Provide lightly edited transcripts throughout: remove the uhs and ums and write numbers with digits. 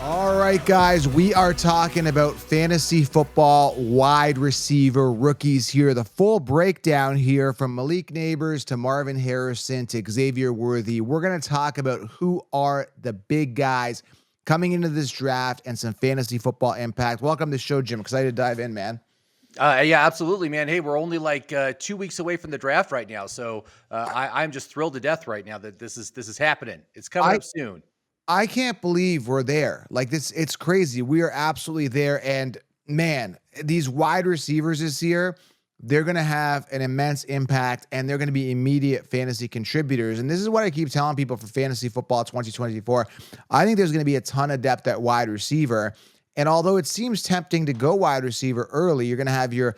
All right, guys, we are talking about fantasy football wide receiver rookies here. The full breakdown here from Malik Nabers to Marvin Harrison to Xavier Worthy. We're going to talk about who are the big guys coming into this draft and some fantasy football impact. Welcome to the show, Jim. Excited to dive in, man. Yeah, absolutely, man. Hey, we're only like 2 weeks away from the draft right now, so I'm just thrilled to death right now that this is happening. It's coming I up soon. I can't believe we're there. Like this, it's crazy. We are absolutely there. And man, these wide receivers this year, they're going to have an immense impact and they're going to be immediate fantasy contributors. And this is what I keep telling people for fantasy football 2024. I think there's going to be a ton of depth at wide receiver. And although it seems tempting to go wide receiver early, you're going to have your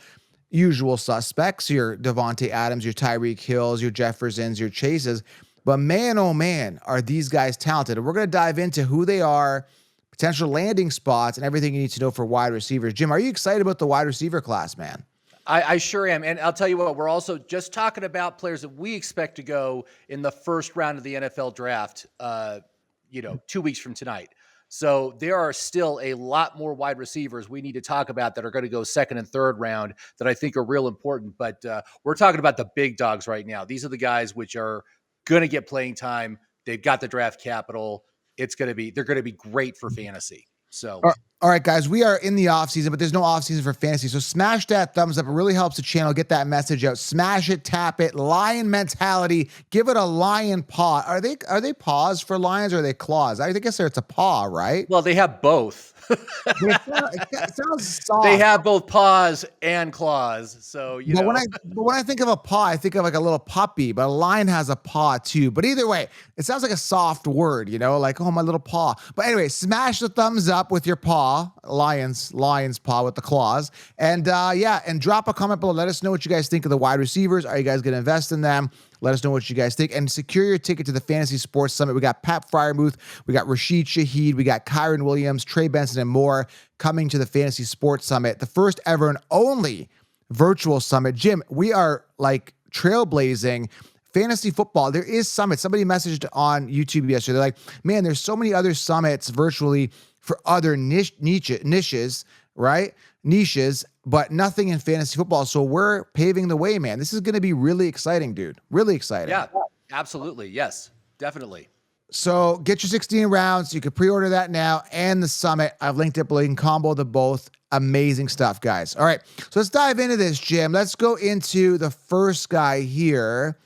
usual suspects, your Devontae Adams, your Tyreek Hills, your Jeffersons, your Chases. But man, oh man, are these guys talented. And we're going to dive into who they are, potential landing spots, and everything you need to know for wide receivers. Jim, are you excited about the wide receiver class, man? I sure am. And I'll tell you what, we're also just talking about players that we expect to go in the first round of the NFL draft, 2 weeks from tonight. So there are still a lot more wide receivers we need to talk about that are going to go second and third round that I think are real important. But we're talking about the big dogs right now. These are the guys which are going to get playing time. They've got the draft capital. They're going to be great for fantasy. So, all right, guys, we are in the off season, but there's no off season for fantasy. So smash that thumbs up. It really helps the channel get that message out. Smash it, tap it, lion mentality. Give it a lion paw. Are they paws for lions or are they claws? I guess it's a paw, right? well, they have both. It sounds soft. They have both paws and claws. So, But when I think of a paw, I think of like a little puppy, but a lion has a paw too. But either way, it sounds like a soft word, like, oh, my little paw. But anyway, smash the thumbs up with your paw, lion's paw with the claws. And and drop a comment below. Let us know what you guys think of the wide receivers. Are you guys going to invest in them? Let us know what you guys think. And secure your ticket to the Fantasy Sports Summit. We got Pat Fryermuth, we got Rashid Shaheed, we got Kyron Williams, Trey Benson, and more coming to the Fantasy Sports Summit, the first ever and only virtual summit. Jim, we are like trailblazing fantasy football. There is summits. Somebody messaged on YouTube yesterday. They're like, man, there's so many other summits virtually for other niches, right? Niches, but nothing in fantasy football. So we're paving the way, man. This is going to be really exciting, dude. Really exciting. Yeah, absolutely. Yes, definitely. So get your 16 rounds. You can pre-order that now and the summit. I've linked it below. You can combo the both. Amazing stuff, guys. All right, so let's dive into this, Jim. Let's go into the first guy here.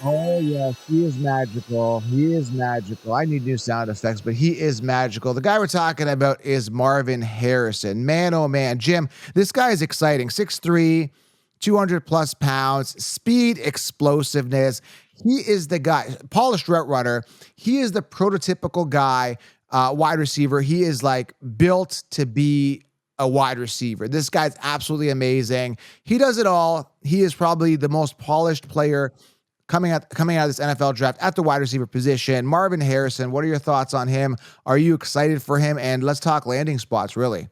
Oh, yes, he is magical. He is magical. I need new sound effects, but he is magical. The guy we're talking about is Marvin Harrison. Man, oh, man. Jim, this guy is exciting. 6'3", 200 plus pounds, speed, explosiveness. He is the guy, polished route runner. He is the prototypical guy, wide receiver. He is like built to be a wide receiver. This guy's absolutely amazing. He does it all. He is probably the most polished player coming out of this NFL draft at the wide receiver position. Marvin Harrison, what are your thoughts on him? Are you excited for him? And let's talk landing spots, really.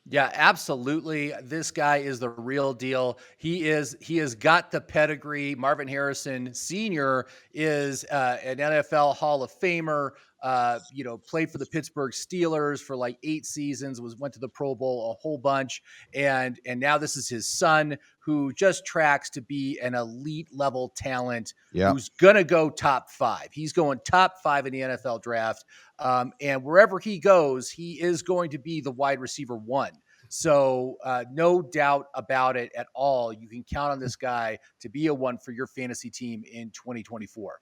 Yeah, absolutely. This guy is the real deal. He has got the pedigree. Marvin Harrison Sr. is an NFL Hall of Famer. Played for the Pittsburgh Steelers for like 8 seasons, went to the Pro Bowl a whole bunch. And now this is his son who just tracks to be an elite level talent who's going to go top 5. He's going top 5 in the NFL draft. And wherever he goes, he is going to be the wide receiver 1. So no doubt about it at all. You can count on this guy to be a 1 for your fantasy team in 2024.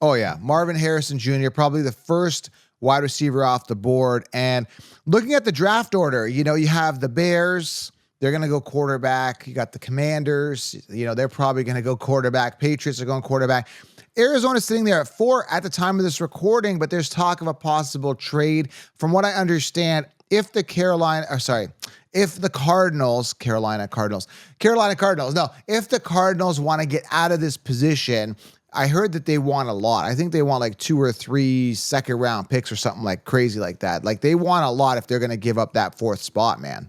Oh, yeah. Marvin Harrison Jr., probably the first wide receiver off the board. And looking at the draft order, you have the Bears. They're going to go quarterback. You got the Commanders. They're probably going to go quarterback. Patriots are going quarterback. Arizona's sitting there at 4 at the time of this recording, but there's talk of a possible trade. From what I understand, if the Cardinals want to get out of this position, I heard that they want a lot. I think they want like 2 or 3 second round picks or something like crazy like that. Like they want a lot if they're going to give up that 4th spot, man.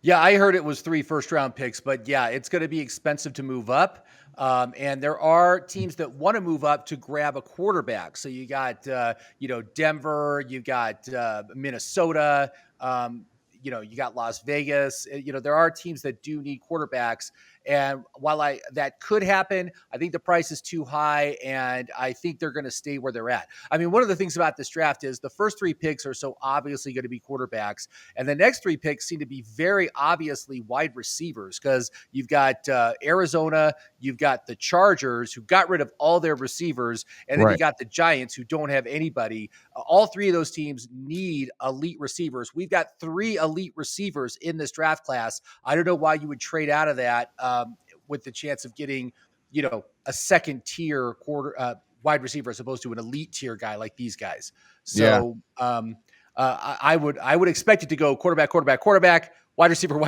Yeah, I heard it was 3 first round picks, but yeah, it's going to be expensive to move up. And there are teams that want to move up to grab a quarterback. So you got, Denver, you got Minnesota, you got Las Vegas. There are teams that do need quarterbacks. And while that could happen, I think the price is too high, and I think they're going to stay where they're at. I mean, one of the things about this draft is the first 3 picks are so obviously going to be quarterbacks, and the next 3 picks seem to be very obviously wide receivers, because you've got Arizona, you've got the Chargers, who got rid of all their receivers, and then you got the Giants, who don't have anybody. All 3 of those teams need elite receivers. We've got 3 elite receivers in this draft class. I don't know why you would trade out of that with the chance of getting, a second tier wide receiver as opposed to an elite tier guy like these guys. So I would expect it to go quarterback, wide receiver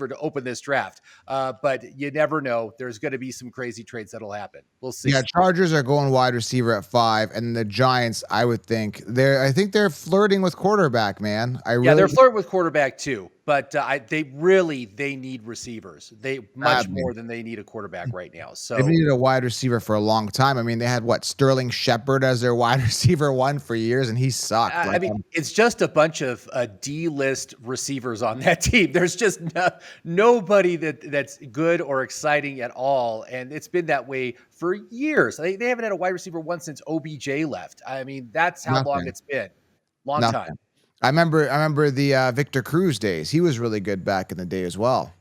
to open this draft. But you never know. There's going to be some crazy trades that'll happen. We'll see. Yeah, Chargers are going wide receiver at 5, and the Giants, I would think they're flirting with quarterback, man. They're flirting with quarterback too, but they need receivers. They much more than they need a quarterback right now. So they've needed a wide receiver for a long time. I mean, they had Sterling Shepard as their wide receiver 1 for years, and he sucked. It's just a bunch of D-list receivers on that team. There's just nobody that's good or exciting at all, and it's been that way for years. They haven't had a wide receiver 1 since OBJ left. I mean, that's how long it's been. Long time. I remember the Victor Cruz days. He was really good back in the day as well.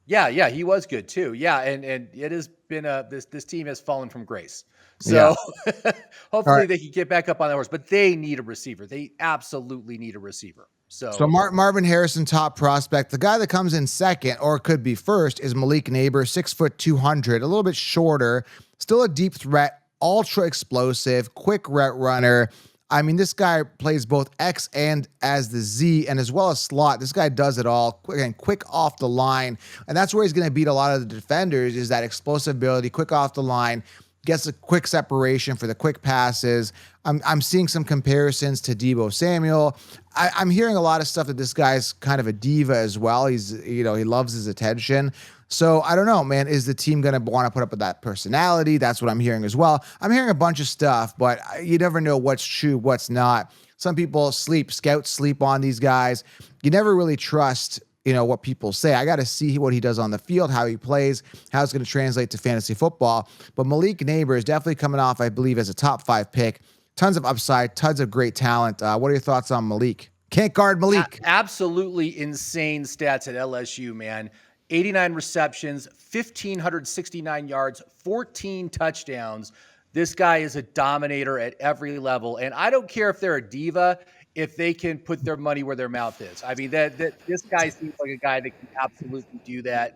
Yeah, he was good too. Yeah, and it has been this team has fallen from grace. So hopefully they can get back up on the horse. But they need a receiver. They absolutely need a receiver. So Marvin Harrison, top prospect. The guy that comes in second, or could be first, is Malik Nabers, 6 foot 200, a little bit shorter, still a deep threat, ultra explosive, quick route runner. I mean, this guy plays both X and as the Z, and as well as slot. This guy does it all, quick off the line. And that's where he's going to beat a lot of the defenders, is that explosive ability, quick off the line, gets a quick separation for the quick passes. I'm seeing some comparisons to Deebo Samuel. I'm hearing a lot of stuff that this guy's kind of a diva as well. He loves his attention. So I don't know, man. Is the team going to want to put up with that personality? That's what I'm hearing as well. I'm hearing a bunch of stuff, but you never know what's true, what's not. Some people scouts sleep on these guys. You never really trust, what people say. I got to see what he does on the field, how he plays, how it's going to translate to fantasy football. But Malik Nabers definitely coming off, I believe, as a top 5 pick. Tons of upside, tons of great talent. What are your thoughts on Malik? Can't guard Malik. Absolutely insane stats at LSU, man. 89 receptions, 1,569 yards, 14 touchdowns. This guy is a dominator at every level. And I don't care if they're a diva, if they can put their money where their mouth is. I mean, this guy seems like a guy that can absolutely do that.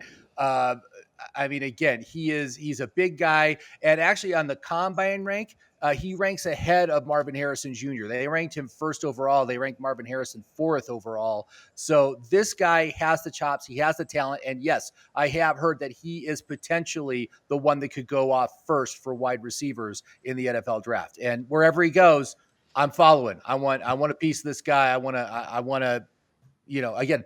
Again, he's a big guy. And actually on the combine rank, he ranks ahead of Marvin Harrison Jr. They ranked him 1st overall. They ranked Marvin Harrison 4th overall. So this guy has the chops. He has the talent. And yes, I have heard that he is potentially the one that could go off first for wide receivers in the NFL draft. And wherever he goes, I'm following. I want a piece of this guy. I want to, again,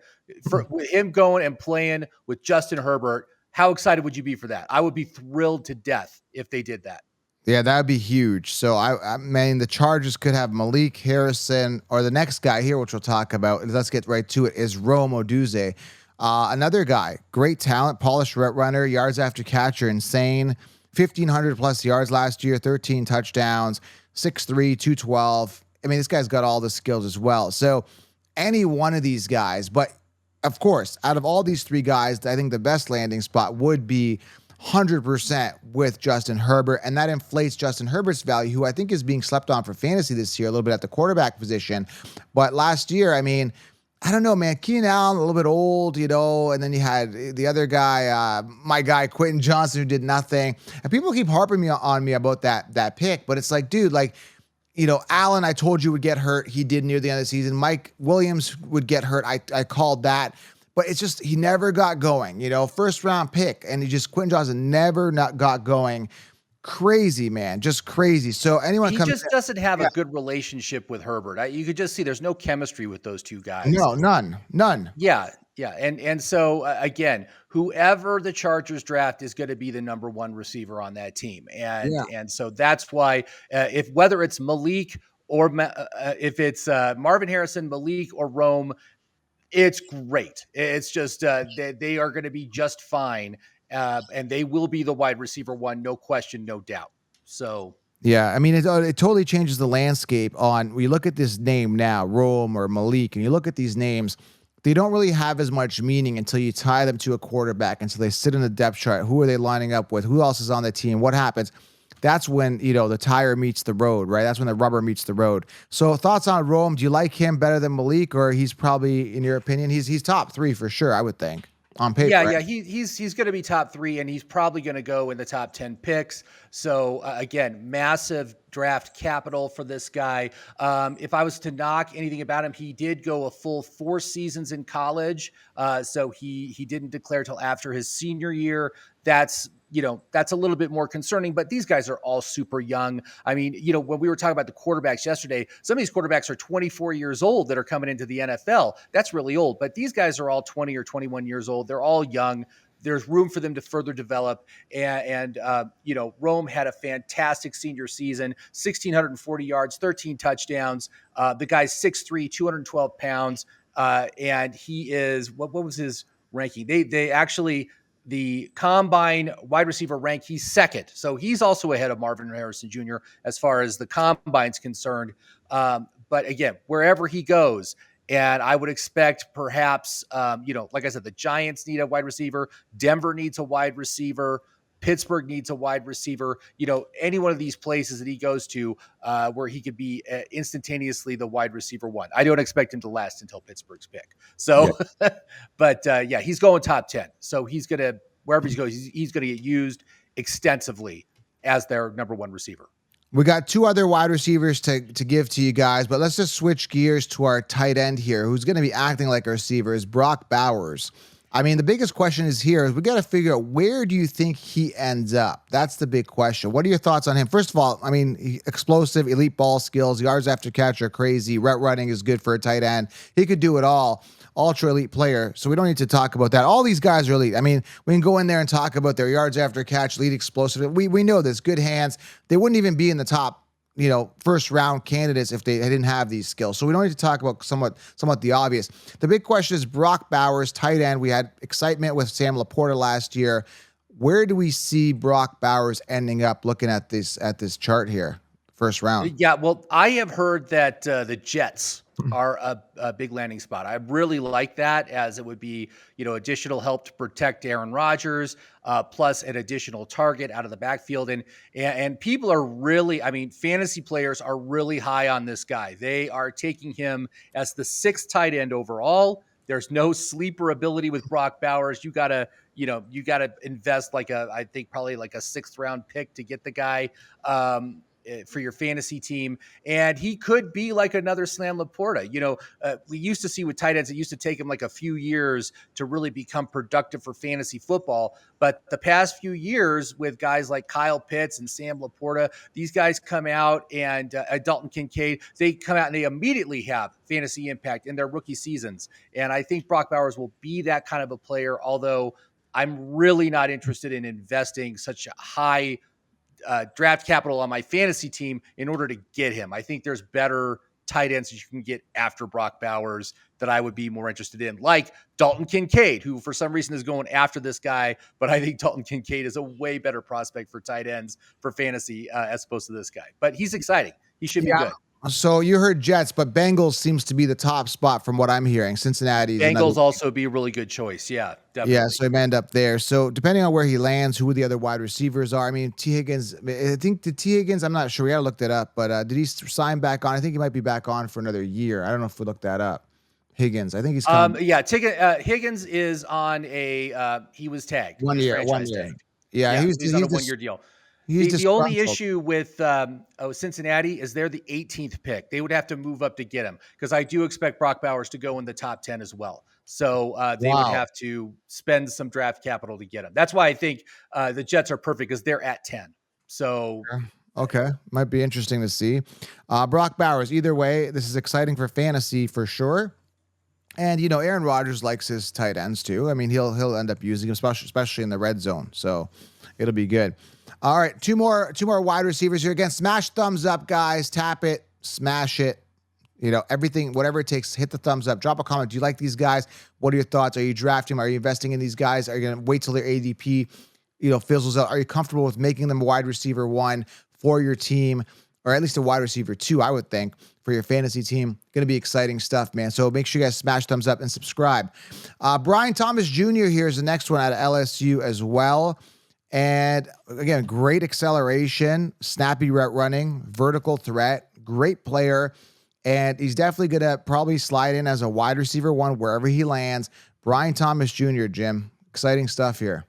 with him going and playing with Justin Herbert, how excited would you be for that? I would be thrilled to death if they did that. Yeah, that would be huge. So, I mean, the Chargers could have Malik Harrison, or the next guy here, which we'll talk about. Let's get right to it, is Odunze. Another guy, great talent, polished route runner, yards after catcher, insane. 1,500 plus yards last year, 13 touchdowns, 6'3", 212. I mean, this guy's got all the skills as well. So, any one of these guys, but of course, out of all these 3 guys, I think the best landing spot would be 100% with Justin Herbert, and that inflates Justin Herbert's value, who I think is being slept on for fantasy this year, a little bit at the quarterback position. But last year, I mean, I don't know, man. Keenan Allen, a little bit old, and then you had the other guy, my guy, Quentin Johnson, who did nothing. And people keep harping on me about that pick, but it's like, dude, Allen, I told you would get hurt. He did near the end of the season. Mike Williams would get hurt. I called that. But it's just, he never got going, 1st round pick. And Quentin Johnson never got going. crazy, man, just crazy. So anyone He comes just doesn't have in, a yeah, good relationship with Herbert. You could just see there's no chemistry with those two guys. no, none, none. Yeah, yeah, and so again, whoever the Chargers draft is going to be the number one receiver on that team, Yeah. and so that's why if whether it's Malik or if it's Marvin Harrison, Malik or Rome, it's great. It's just they are going to be just fine, and they will be the wide receiver one, no question, no doubt. So Yeah, I mean, it totally changes the landscape on when you look at this name now, Rome or Malik, and you look at these names, they don't really have as much meaning until you tie them to a quarterback, until they sit in the depth chart. Who are they lining up with? Who else is on the team? What happens? That's when, the tire meets the road, right? That's when the rubber meets the road. So thoughts on Rome? Do you like him better than Malik, or he's probably, in your opinion, he's top three for sure, I would think, on yeah, paper, right? yeah, he's going to be top three, and he's probably going to go in the top 10 picks. So again, massive draft capital for this guy. If I was to knock anything about him, he did go a full 4 seasons in college, so he didn't declare till after his senior year. That's a little bit more concerning, but these guys are all super young. I mean, when we were talking about the quarterbacks yesterday, some of these quarterbacks are 24 years old that are coming into the NFL. That's really old, but these guys are all 20 or 21 years old. They're all young. There's room for them to further develop. And Rome had a fantastic senior season, 1,640 yards, 13 touchdowns. The guy's 6'3", 212 pounds. And he is, what was his ranking? They actually, the combine wide receiver rank, he's second. So he's also ahead of Marvin Harrison Jr. as far as the combine's concerned. But again, wherever he goes, and I would expect perhaps, like I said, the Giants need a wide receiver. Denver needs a wide receiver. Pittsburgh needs a wide receiver. Any one of these places that he goes to where he could be instantaneously the wide receiver one. I don't expect him to last until Pittsburgh's pick. So, but yeah, he's going top 10. So he's going to, wherever he goes, he's going to get used extensively as their number one receiver. We got 2 other wide receivers to give to you guys, but let's just switch gears to our tight end here, who's going to be acting like a receiver, is Brock Bowers. I mean, the biggest question is we got to figure out, where do you think he ends up? That's the big question. What are your thoughts on him? First of all, I mean, explosive, elite ball skills, yards after catch are crazy. Route running is good for a tight end. He could do it all. Ultra elite player. So we don't need to talk about that. All these guys are elite. I mean, we can go in there and talk about their yards after catch, lead explosive. We know this. Good hands. They wouldn't even be in the top first round candidates if they didn't have these skills. So we don't need to talk about somewhat the obvious. The big question is Brock Bowers, tight end. We had excitement with Sam Laporta last year. Where do we see Brock Bowers ending up looking at this chart here? First round. Yeah, well, I have heard that the Jets are a big landing spot. I really like that, as it would be, additional help to protect Aaron Rodgers, plus an additional target out of the backfield. And people are really, I mean, fantasy players are really high on this guy. They are taking him as the 6th tight end overall. There's no sleeper ability with Brock Bowers. You gotta invest I think probably like a 6th round pick to get the guy. For your fantasy team, and he could be like another Slam Laporta. We used to see with tight ends, it used to take him like a few years to really become productive for fantasy football. But the past few years with guys like Kyle Pitts and Sam Laporta, these guys come out, and Dalton Kincaid, they come out and they immediately have fantasy impact in their rookie seasons. And I think Brock Bowers will be that kind of a player, although I'm really not interested in investing such a high draft capital on my fantasy team in order to get him. I think there's better tight ends that you can get after Brock Bowers that I would be more interested in, like Dalton Kincaid, who for some reason is going after this guy, but I think Dalton Kincaid is a way better prospect for tight ends for fantasy as opposed to this guy. But he's exciting. He should be good. So you heard Jets, but Bengals seems to be the top spot from what I'm hearing. Cincinnati's Bengals also be a really good choice. Yeah, definitely. Yeah, so he may end up there. So depending on where he lands, who the other wide receivers are. I mean, T. Higgins, I'm not sure. We got to look that up. But did he sign back on? I think he might be back on for another year. I don't know if we looked that up. Higgins, I think he's coming. Higgins is on he was tagged. 1 year. Tagged. Yeah, he's on a 1 year deal. The only issue with Cincinnati is they're the 18th pick. They would have to move up to get him, because I do expect Brock Bowers to go in the top 10 as well. So they would have to spend some draft capital to get him. That's why I think the Jets are perfect, because they're at 10. So Okay, might be interesting to see. Brock Bowers. Either way, this is exciting for fantasy for sure. And Aaron Rodgers likes his tight ends too. I mean, he'll end up using them, especially in the red zone. So it'll be good. All right, two more wide receivers here. Again, smash thumbs up, guys. Tap it, smash it. Everything, whatever it takes, hit the thumbs up. Drop a comment. Do you like these guys? What are your thoughts? Are you drafting them? Are you investing in these guys? Are you going to wait till their ADP, fizzles out? Are you comfortable with making them a wide receiver one for your team, or at least a wide receiver two, I would think, for your fantasy team? Going to be exciting stuff, man. So make sure you guys smash thumbs up and subscribe. Brian Thomas Jr. here is the next one out of LSU as well. And again, great acceleration, snappy route running, vertical threat, great player. And he's definitely going to probably slide in as a wide receiver one wherever he lands. Brian Thomas Jr., Jim. Exciting stuff here.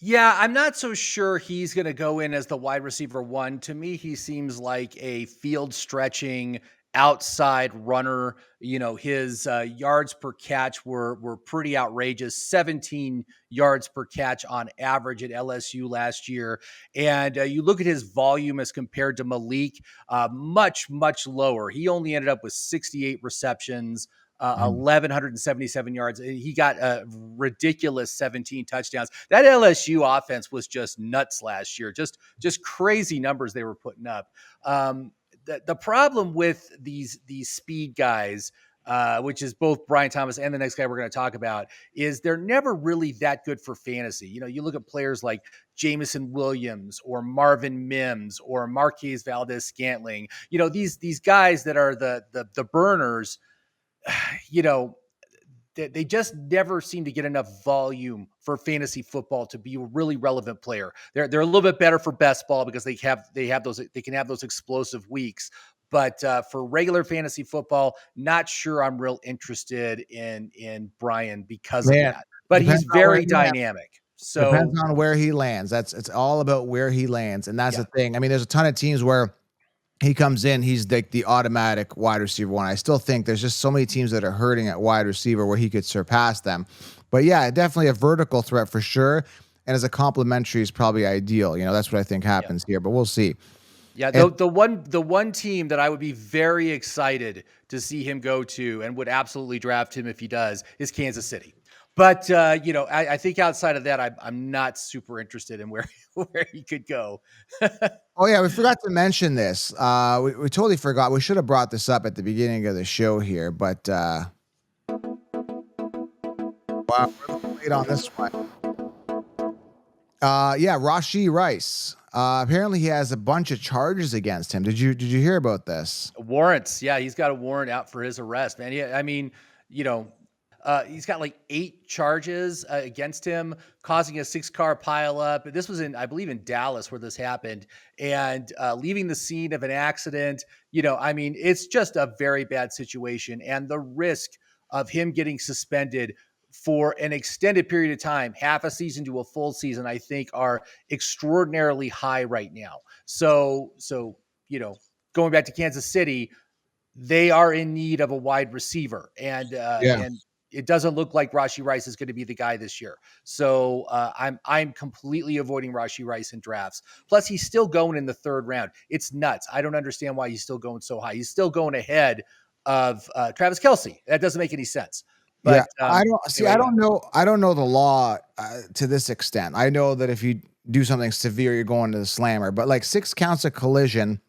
Yeah, I'm not so sure he's going to go in as the wide receiver one. To me, he seems like a field stretching outside runner. His yards per catch were pretty outrageous, 17 yards per catch on average at LSU last year. And you look at his volume as compared to Malik, much lower. He only ended up with 68 receptions. 1,177 yards. He got a ridiculous 17 touchdowns. That LSU offense was just nuts last year. Just crazy numbers they were putting up. The problem with these speed guys, which is both Brian Thomas and the next guy we're going to talk about, is they're never really that good for fantasy. You look at players like Jamison Williams or Marvin Mims or Marquez Valdez-Scantling. These guys that are the burners. They just never seem to get enough volume for fantasy football to be a really relevant player. They're a little bit better for best ball because they can have those explosive weeks. But for regular fantasy football, not sure I'm real interested in Brian because of that. But he's very dynamic. So depends on where he lands. It's all about where he lands, and that's the thing. I mean, there's a ton of teams where he comes in, he's like the automatic wide receiver one. I still think there's just so many teams that are hurting at wide receiver where he could surpass them. But yeah, definitely a vertical threat for sure. And as a complimentary is probably ideal. That's what I think happens here, but we'll see. Yeah, the one team that I would be very excited to see him go to and would absolutely draft him if he does is Kansas City. But I think outside of that, I'm not super interested in where he could go. Oh yeah, we forgot to mention this. We totally forgot. We should have brought this up at the beginning of the show here, but wow, we're a little late on this one. Yeah, Rashee Rice. Apparently he has a bunch of charges against him. Did you hear about this? Warrants. Yeah, he's got a warrant out for his arrest, man. He's got like 8 charges against him, causing a 6-car pileup. This was I believe in Dallas where this happened, and leaving the scene of an accident. It's just a very bad situation, and the risk of him getting suspended for an extended period of time, half a season to a full season, I think are extraordinarily high right now. So going back to Kansas City, they are in need of a wide receiver, and it doesn't look like Rashee Rice is going to be the guy this year. So I'm completely avoiding Rashee Rice in drafts. Plus, he's still going in the 3rd round. It's nuts. I don't understand why he's still going so high. He's still going ahead of Travis Kelce. That doesn't make any sense. But I don't see. Anyway, I don't know the law to this extent. I know that if you do something severe, you're going to the slammer. But like 6 counts of collision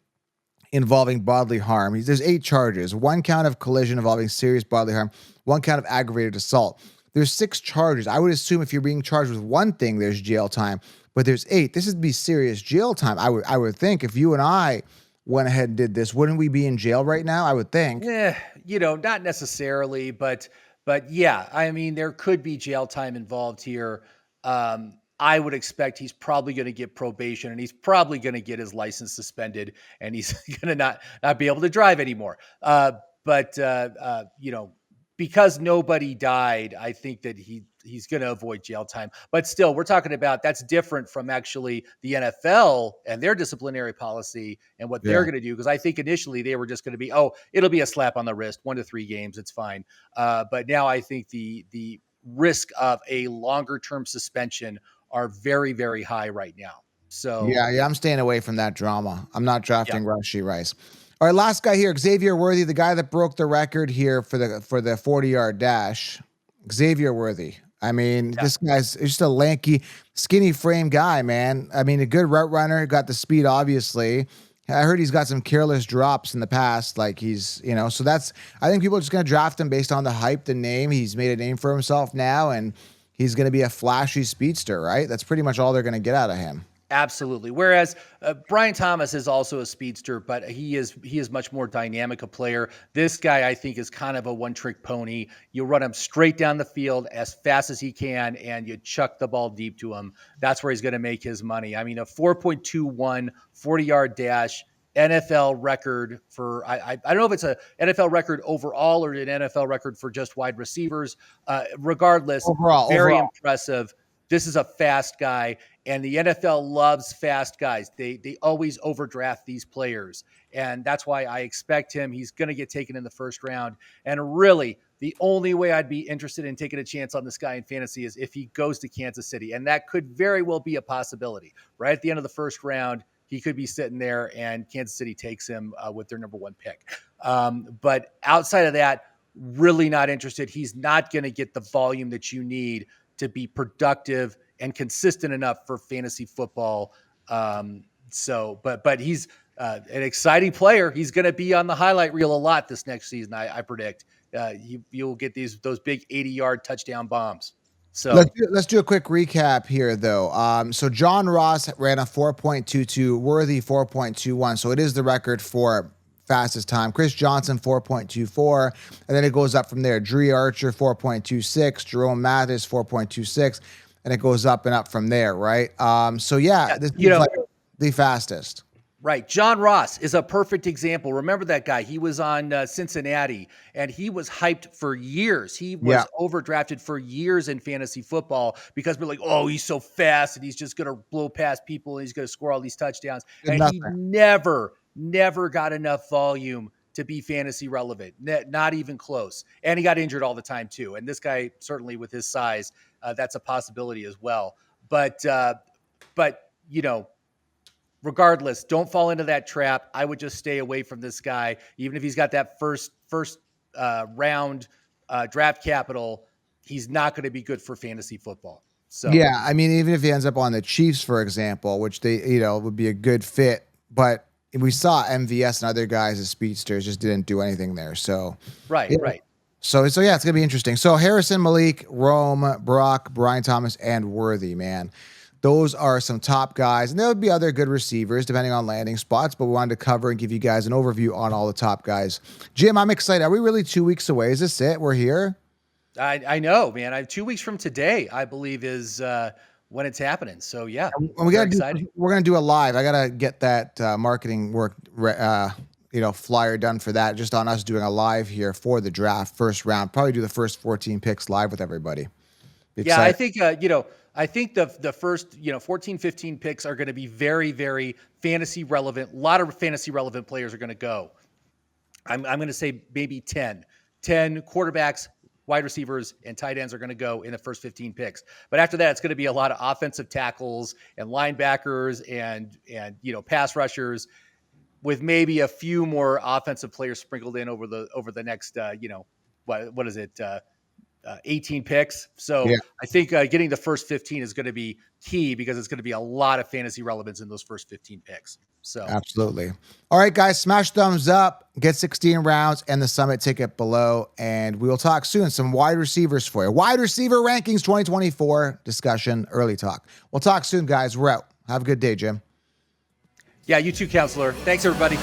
involving bodily harm. There's 8 charges. 1 count of collision involving serious bodily harm. 1 count of aggravated assault. There's 6 charges. I would assume if you're being charged with one thing, there's jail time. But there's 8. This would be serious jail time. I would think if you and I went ahead and did this, wouldn't we be in jail right now? I would think. Not necessarily, but yeah, I mean, there could be jail time involved here. I would expect he's probably going to get probation, and he's probably going to get his license suspended, and he's going to not be able to drive anymore. Because nobody died, I think that he's going to avoid jail time. But still, we're talking about that's different from actually the NFL and their disciplinary policy and what they're going to do. Because I think initially they were just going to be, it'll be a slap on the wrist, 1 to 3 games, it's fine. But now I think the risk of a longer term suspension are very, very high right now. So Yeah, I'm staying away from that drama. I'm not yeah, drafting Rashee Rice. All right, last guy here, Xavier Worthy, the guy that broke the record here for the 40-yard dash. Xavier Worthy. I mean, yeah. this guy's just a lanky, skinny frame guy, man. I mean, a good route runner, got the speed, obviously. I heard he's got some careless drops in the past. Like so I think people are just going to draft him based on the hype, the name. He's made a name for himself now, and he's going to be a flashy speedster, right? That's pretty much all they're going to get out of him. Absolutely. Whereas Brian Thomas is also a speedster, but he is much more dynamic a player. This guy, I think, is kind of a one-trick pony. You run him straight down the field as fast as he can, and you chuck the ball deep to him. That's where he's going to make his money. I mean, a 4.21 40-yard dash, NFL record for I don't know if it's a NFL record overall or an NFL record for just wide receivers. Regardless, very Overall. impressive. This is a fast guy, and the NFL loves fast guys. They always overdraft these players, and that's why I expect him. He's going to get taken in the first round. And really, the only way I'd be interested in taking a chance on this guy in fantasy is if he goes to Kansas City, and that could very well be a possibility. Right at the end of the first round, he could be sitting there, and Kansas City takes him with their number 1 pick. But outside of that, really not interested. He's not going to get the volume that you need to be productive and consistent enough for fantasy football. But he's an exciting player. He's going to be on the highlight reel a lot this next season. I predict you'll get those big 80-yard touchdown bombs. So Let's do a quick recap here, though. So John Ross ran a 4.22, Worthy 4.21. So it is the record for fastest time. Chris Johnson 4.24, and then it goes up from there. Dree Archer 4.26, Jerome Mathis 4.26, and it goes up and up from there, right? This is like the fastest. Right. John Ross is a perfect example. Remember that guy? He was on Cincinnati, and he was hyped for years. He was overdrafted for years in fantasy football because we're like, oh, he's so fast, and he's just going to blow past people, and he's going to score all these touchdowns. And he never got enough volume to be fantasy relevant, not even close. And he got injured all the time, too. And this guy, certainly with his size, that's a possibility as well. But regardless, don't fall into that trap. I would just stay away from this guy, even if he's got that first round draft capital. He's not going to be good for fantasy football. So yeah, I mean, even if he ends up on the Chiefs, for example, which they would be a good fit, but we saw MVS and other guys as speedsters just didn't do anything there. So right. So it's gonna be interesting. So Harrison, Malik, Rome, Brock, Brian Thomas, and Worthy, man. Those are some top guys, and there would be other good receivers depending on landing spots, but we wanted to cover and give you guys an overview on all the top guys. Jim, I'm excited. Are we really 2 weeks away? Is this it? We're here? I know, man. 2 weeks from today, I believe, is when it's happening. So yeah, we're gonna do a live. I gotta get that marketing work, flyer done for that. Just on us doing a live here for the draft first round. Probably do the first 14 picks live with everybody. Yeah, I think I think the first 14, 15 picks are going to be very, very fantasy relevant. A lot of fantasy relevant players are going to go. I'm going to say maybe 10 quarterbacks, wide receivers, and tight ends are going to go in the first 15 picks. But after that, it's going to be a lot of offensive tackles and linebackers and pass rushers, with maybe a few more offensive players sprinkled in over the next 18 picks. So yeah. I think getting the first 15 is going to be key because it's going to be a lot of fantasy relevance in those first 15 picks. So absolutely. All right, guys, smash thumbs up, get 16 rounds and the summit ticket below. And we will talk soon. Some wide receivers for you. Wide receiver rankings 2024 discussion, early talk. We'll talk soon, guys. We're out. Have a good day, Jim. Yeah, you too, counselor. Thanks, everybody.